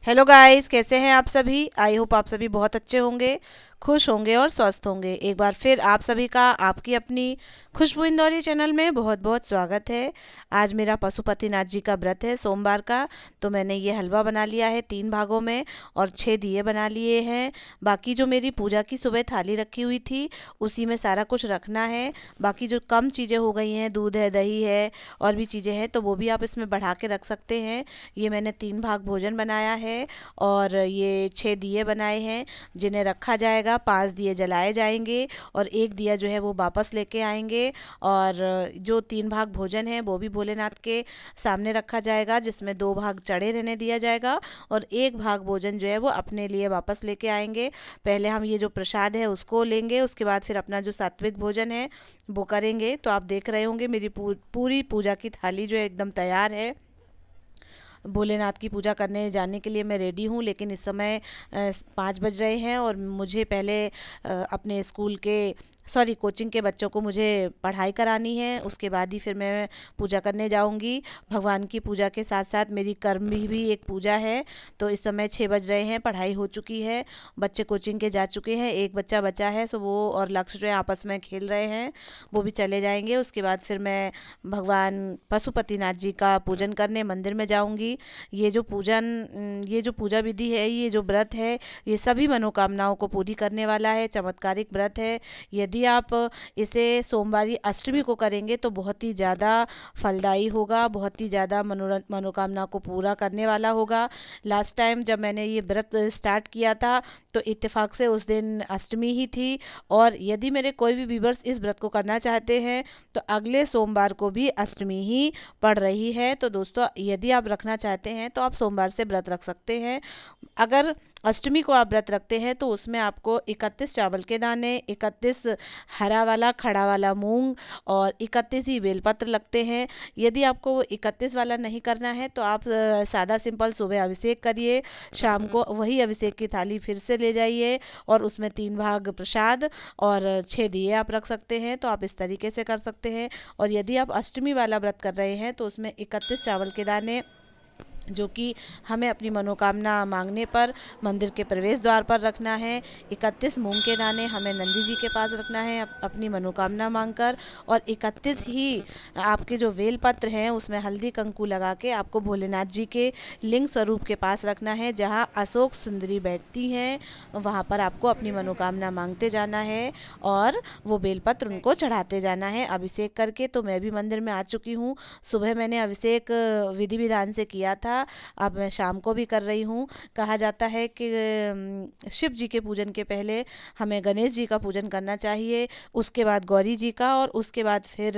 Hello guys, कैसे हैं आप सभी। आई होप आप सभी बहुत अच्छे होंगे, खुश होंगे और स्वस्थ होंगे। एक बार फिर आप सभी का आपकी अपनी खुशबू इंदौरी चैनल में बहुत बहुत स्वागत है। आज मेरा पशुपतिनाथ जी का व्रत है, सोमवार का। तो मैंने ये हलवा बना लिया है 3 भागों में और 6 दिए बना लिए हैं। बाकी जो मेरी पूजा की सुबह थाली रखी हुई थी उसी में सारा कुछ रखना है। बाकी जो कम चीज़ें हो गई हैं, दूध है, दही है और भी चीज़ें हैं, तो वो भी आप इसमें बढ़ा के रख सकते हैं। ये मैंने 3 भाग भोजन बनाया है और ये 6 दिए बनाए हैं जिन्हें रखा जाएगा। 5 दिए जलाए जाएंगे और एक दिया जो है वो वापस लेके आएंगे। और जो 3 भाग भोजन है वो भी भोलेनाथ के सामने रखा जाएगा, जिसमें 2 भाग चढ़े रहने दिया जाएगा और एक भाग भोजन जो है वो अपने लिए वापस लेके आएंगे। पहले हम ये जो प्रसाद है उसको लेंगे, उसके बाद फिर अपना जो सात्विक भोजन है वो करेंगे। तो आप देख रहे होंगे मेरी पूरी पूजा की थाली जो है एकदम तैयार है। भोलेनाथ की पूजा करने जाने के लिए मैं रेडी हूँ, लेकिन इस समय 5 बज रहे हैं और मुझे पहले अपने स्कूल के कोचिंग के बच्चों को मुझे पढ़ाई करानी है। उसके बाद ही फिर मैं पूजा करने जाऊंगी। भगवान की पूजा के साथ साथ मेरी कर्म भी एक पूजा है। तो इस समय 6 बज रहे हैं, पढ़ाई हो चुकी है, बच्चे कोचिंग के जा चुके हैं, एक बच्चा बचा है, सो वो और लक्ष्य जो है आपस में खेल रहे हैं, वो भी चले जाएंगे। उसके बाद फिर मैं भगवान पशुपतिनाथ जी का पूजन करने मंदिर में जाऊंगी। ये जो पूजा विधि है, ये जो व्रत है, ये सभी मनोकामनाओं को पूरी करने वाला है। चमत्कारिक व्रत है। यदि आप इसे सोमवारी अष्टमी को करेंगे तो बहुत ही ज़्यादा फलदायी होगा, बहुत ही ज़्यादा मनोकामना को पूरा करने वाला होगा। लास्ट टाइम जब मैंने ये व्रत स्टार्ट किया था तो इत्तेफाक से उस दिन अष्टमी ही थी। और यदि मेरे कोई भी व्यूवर्स इस व्रत को करना चाहते हैं तो अगले सोमवार को भी अष्टमी ही पड़ रही है। तो दोस्तों, यदि आप रखना चाहते हैं तो आप सोमवार से व्रत रख सकते हैं। अगर अष्टमी को आप व्रत रखते हैं तो उसमें आपको 31 चावल के दाने, 31 हरा वाला खड़ा वाला मूंग और 31 ही बेलपत्र लगते हैं। यदि आपको वो 31 वाला नहीं करना है तो आप सादा सिंपल सुबह अभिषेक करिए, शाम को वही अभिषेक की थाली फिर से ले जाइए और उसमें 3 भाग प्रसाद और 6 दिए आप रख सकते हैं। तो आप इस तरीके से कर सकते हैं। और यदि आप अष्टमी वाला व्रत कर रहे हैं तो उसमें 31 चावल के दाने, जो कि हमें अपनी मनोकामना मांगने पर मंदिर के प्रवेश द्वार पर रखना है। 31 मूंग के दाने हमें नंदी जी के पास रखना है अपनी मनोकामना मांगकर। और 31 ही आपके जो बेल पत्र हैं उसमें हल्दी कंकु लगा के आपको भोलेनाथ जी के लिंग स्वरूप के पास रखना है, जहाँ अशोक सुंदरी बैठती हैं। वहाँ पर आपको अपनी मनोकामना मांगते जाना है और वो बेलपत्र उनको चढ़ाते जाना है अभिषेक करके। तो मैं भी मंदिर में आ चुकी हूँ। सुबह मैंने अभिषेक विधि विधान से किया था, अब मैं शाम को भी कर रही हूँ। कहा जाता है कि शिव जी के पूजन के पहले हमें गणेश जी का पूजन करना चाहिए, उसके बाद गौरी जी का और उसके बाद फिर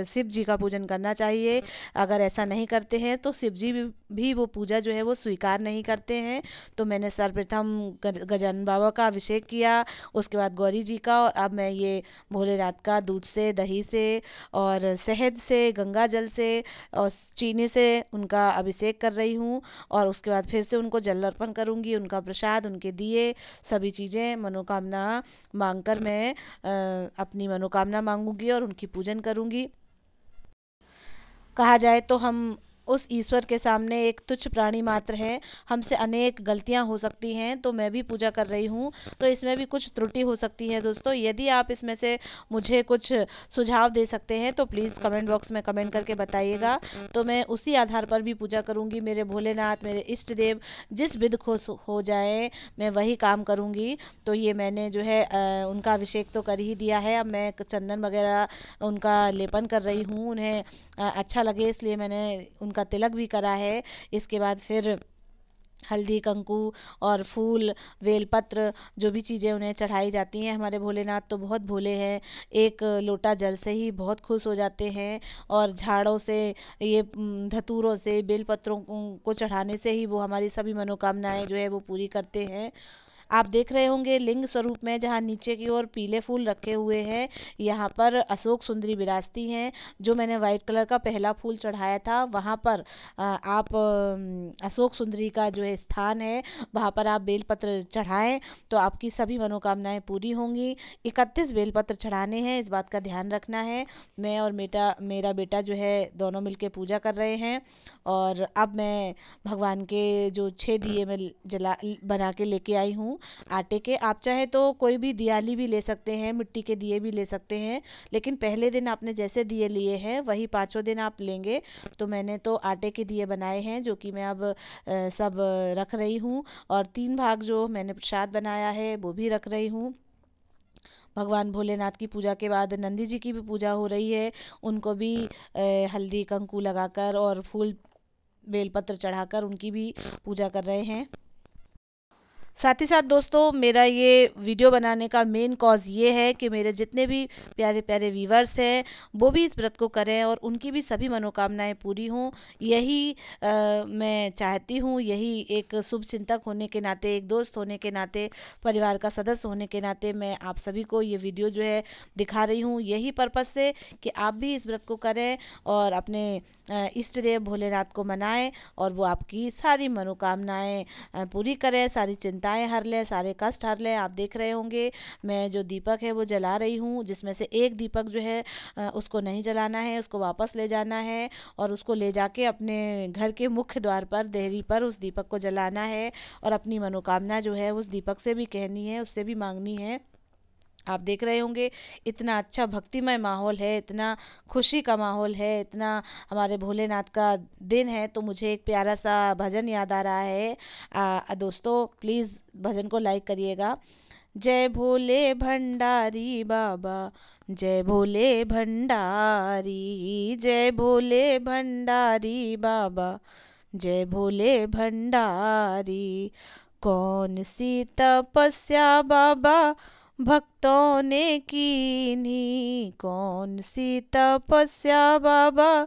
शिव जी का पूजन करना चाहिए। अगर ऐसा नहीं करते हैं तो शिव जी भी वो पूजा जो है वो स्वीकार नहीं करते हैं। तो मैंने सर्वप्रथम गजानन बाबा का अभिषेक किया, उसके बाद गौरी जी का, और अब मैं ये भोलेनाथ का दूध से, दही से और शहद से, गंगा जल से और चीनी से उनका अभिषेक कर रही हूँ। और उसके बाद फिर से उनको जल अर्पण करूँगी, उनका प्रसाद, उनके दिए, सभी चीज़ें मनोकामना मांगकर मैं अपनी मनोकामना मांगूंगी और उनकी पूजन करूँगी। कहा जाए तो हम उस ईश्वर के सामने एक तुच्छ प्राणी मात्र हैं, हमसे अनेक गलतियां हो सकती हैं। तो मैं भी पूजा कर रही हूँ तो इसमें भी कुछ त्रुटि हो सकती है। दोस्तों, यदि आप इसमें से मुझे कुछ सुझाव दे सकते हैं तो प्लीज़ कमेंट बॉक्स में कमेंट करके बताइएगा। तो मैं उसी आधार पर भी पूजा करूँगी। मेरे भोलेनाथ, मेरे इष्ट देव जिस विध खुश हो जाए मैं वही काम करूँगी। तो ये मैंने जो है उनका अभिषेक तो कर ही दिया है। अब मैं चंदन वगैरह उनका लेपन कर रही हूँ, उन्हें अच्छा लगे इसलिए मैंने उनका तिलक भी करा है। इसके बाद फिर हल्दी कंकु और फूल, बेलपत्र, जो भी चीज़ें उन्हें चढ़ाई जाती हैं। हमारे भोलेनाथ तो बहुत भोले हैं, एक लोटा जल से ही बहुत खुश हो जाते हैं। और झाड़ों से, ये धतूरों से, बेलपत्रों को चढ़ाने से ही वो हमारी सभी मनोकामनाएं जो है वो पूरी करते हैं। आप देख रहे होंगे लिंग स्वरूप में जहाँ नीचे की ओर पीले फूल रखे हुए हैं, यहाँ पर अशोक सुंदरी विराजती हैं। जो मैंने वाइट कलर का पहला फूल चढ़ाया था वहाँ पर आप अशोक सुंदरी का जो है स्थान है, वहाँ पर आप बेलपत्र चढ़ाएं तो आपकी सभी मनोकामनाएं पूरी होंगी। 31 बेलपत्र चढ़ाने हैं, इस बात का ध्यान रखना है। मैं और मेरा बेटा जो है दोनों मिलके पूजा कर रहे हैं। और अब मैं भगवान के जो 6 दिए मैं जला बना के लेके आई हूँ आटे के। आप चाहे तो कोई भी दियाली भी ले सकते हैं, मिट्टी के दिए भी ले सकते हैं, लेकिन पहले दिन आपने जैसे दिए लिए हैं वही पाँचों दिन आप लेंगे। तो मैंने तो आटे के दिए बनाए हैं जो कि मैं अब सब रख रही हूँ। और 3 भाग जो मैंने प्रसाद बनाया है वो भी रख रही हूँ। भगवान भोलेनाथ की पूजा के बाद नंदी जी की भी पूजा हो रही है, उनको भी हल्दी कंकु लगाकर और फूल बेलपत्र चढ़ाकर उनकी भी पूजा कर रहे हैं। साथ ही साथ दोस्तों, मेरा ये वीडियो बनाने का मेन कॉज ये है कि मेरे जितने भी प्यारे प्यारे व्यूवर्स हैं वो भी इस व्रत को करें और उनकी भी सभी मनोकामनाएं पूरी हों। यही मैं चाहती हूँ, यही एक शुभ चिंतक होने के नाते, एक दोस्त होने के नाते, परिवार का सदस्य होने के नाते मैं आप सभी को ये वीडियो जो है दिखा रही हूँ, यही पर्पज़ से कि आप भी इस व्रत को करें और अपने इष्ट देव भोलेनाथ को मनाएं और वो आपकी सारी मनोकामनाएं पूरी करें, सारी चिंताएं हर ले, सारे कष्ट हर ले। आप देख रहे होंगे मैं जो दीपक है वो जला रही हूँ, जिसमें से एक दीपक जो है उसको नहीं जलाना है, उसको वापस ले जाना है और उसको ले जाके अपने घर के मुख्य द्वार पर देहरी पर उस दीपक को जलाना है और अपनी मनोकामना जो है उस दीपक से भी कहनी है, उससे भी मांगनी है। आप देख रहे होंगे इतना अच्छा भक्तिमय माहौल है, इतना खुशी का माहौल है, इतना हमारे भोलेनाथ का दिन है। तो मुझे एक प्यारा सा भजन याद आ रहा है। दोस्तों प्लीज़ भजन को लाइक करिएगा। जय भोले भंडारी बाबा, जय भोले भंडारी, जय भोले भंडारी बाबा, जय भोले भंडारी। कौन सी तपस्या बाबा भक्तों ने कीनी, कौन सी तपस्या बाबा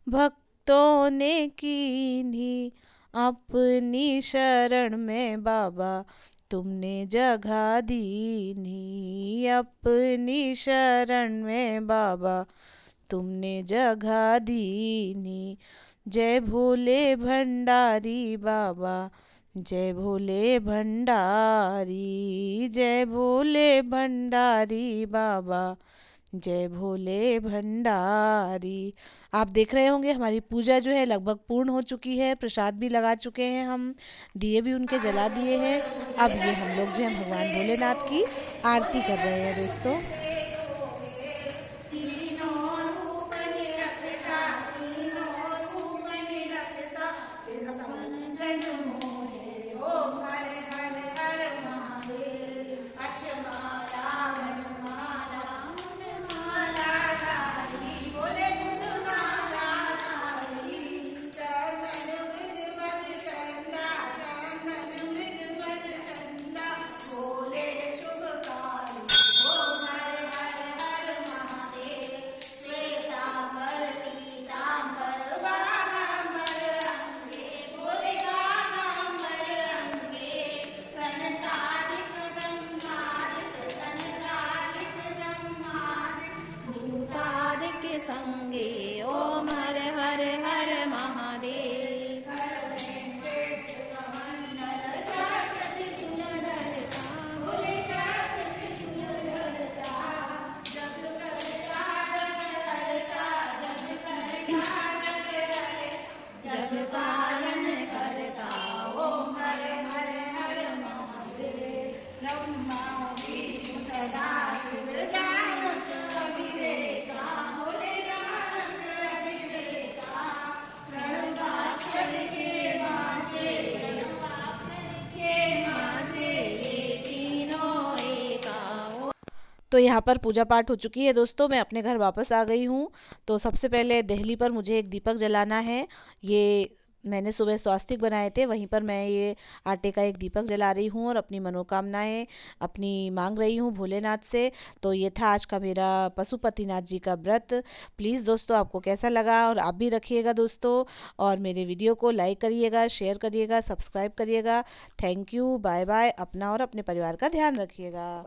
भक्तों ने कीनी। अपनी शरण में बाबा तुमने जगह दीनी, अपनी शरण में बाबा तुमने जगह दीनी। जय भोले भंडारी बाबा, जय भोले भंडारी, जय भोले भंडारी बाबा, जय भोले भंडारी। आप देख रहे होंगे हमारी पूजा जो है लगभग पूर्ण हो चुकी है, प्रसाद भी लगा चुके हैं, हम दिए भी उनके जला दिए हैं। अब ये हम लोग जो है भगवान भोलेनाथ की आरती कर रहे हैं दोस्तों। संगे ओम हर हर हर महादेव। जग पालन करता ओम हर हर हर महादेव। ब्रह्मा विष्णु सदा शिव जानत अविवेका, तो यहाँ पर पूजा पाठ हो चुकी है दोस्तों, मैं अपने घर वापस आ गई हूँ। तो सबसे पहले देहली पर मुझे एक दीपक जलाना है। ये मैंने सुबह स्वास्तिक बनाए थे, वहीं पर मैं ये आटे का एक दीपक जला रही हूँ और अपनी मनोकामनाएं अपनी मांग रही हूँ भोलेनाथ से। तो ये था आज का मेरा पशुपतिनाथ जी का व्रत। प्लीज़ दोस्तों, आपको कैसा लगा और आप भी रखिएगा दोस्तों, और मेरे वीडियो को लाइक करिएगा, शेयर करिएगा, सब्सक्राइब करिएगा। Thank you, bye bye. अपना और अपने परिवार का ध्यान रखिएगा।